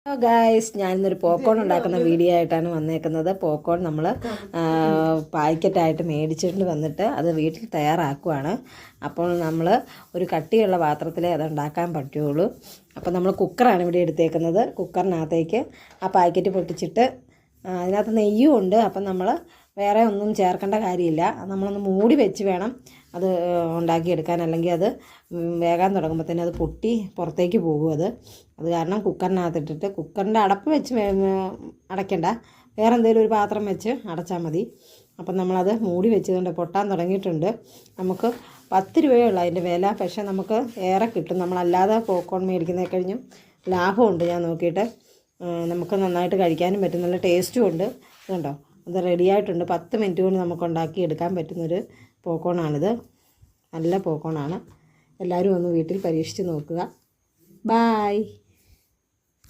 Hello guys, ഞാനിന്നൊരു popcorn ഉണ്ടാക്കുന്ന video ആയിട്ടാണ് വന്നേക്കുന്നത്. പോപ്കോൺ നമ്മൾ പാക്കറ്റായിട്ട് മേടിച്ചിട്ട് വന്നിട്ട് അത് വീട്ടിൽ തയ്യാറാക്കുവാണ്. അപ്പോൾ നമ്മൾ ഒരു കട്ടിയുള്ള പാത്രത്തിലേ അത് ഉണ്ടാക്കാൻ പറ്റുള്ളൂ. അപ്പോൾ നമ്മൾ കുക്കറാണ് ഇവിടെ എടുത്തേക്കുന്നത്. കുക്കറിനകത്തേക്ക് ആ പാക്കറ്റ് പൊട്ടിച്ചിട്ട് അതിനകത്ത് നെയ്യും ഉണ്ട്. അപ്പം നമ്മൾ വേറെ ഒന്നും ചേർക്കേണ്ട കാര്യമില്ല. നമ്മളൊന്ന് മൂടി വെച്ച് വേണം അത് ഉണ്ടാക്കിയെടുക്കാൻ, അല്ലെങ്കിൽ അത് വേകാൻ തുടങ്ങുമ്പോഴത്തേനും അത് പൊട്ടി പുറത്തേക്ക് പോകും. അത് കാരണം കുക്കറിനകത്തിട്ടിട്ട് കുക്കറിൻ്റെ അടപ്പ് വെച്ച് അടയ്ക്കണ്ട, വേറെ എന്തെങ്കിലും ഒരു പാത്രം വെച്ച് അടച്ചാൽ മതി. അപ്പം നമ്മളത് മൂടി വെച്ചതുകൊണ്ട് പൊട്ടാൻ തുടങ്ങിയിട്ടുണ്ട്. നമുക്ക് 10 രൂപയുള്ള അതിൻ്റെ വില, പക്ഷേ നമുക്ക് ഏറെ കിട്ടും. നമ്മളല്ലാതെ പോപ്കോൺ മേടിക്കുന്നതിൽ കഴിഞ്ഞും ലാഭമുണ്ട്. ഞാൻ നോക്കിയിട്ട് നമുക്ക് നന്നായിട്ട് കഴിക്കാനും പറ്റും, നല്ല ടേസ്റ്റും ഉണ്ട്. ഇതുണ്ടോ, അത് റെഡിയായിട്ടുണ്ട്. 10 മിനിറ്റ് കൊണ്ട് നമുക്ക് ഉണ്ടാക്കി എടുക്കാൻ പറ്റുന്നൊരു പോപ്കോണാണിത്. നല്ല പോപ്കോണാണ്. എല്ലാവരും ഒന്ന് വീട്ടിൽ പരീക്ഷിച്ച് നോക്കുക. ബായ്.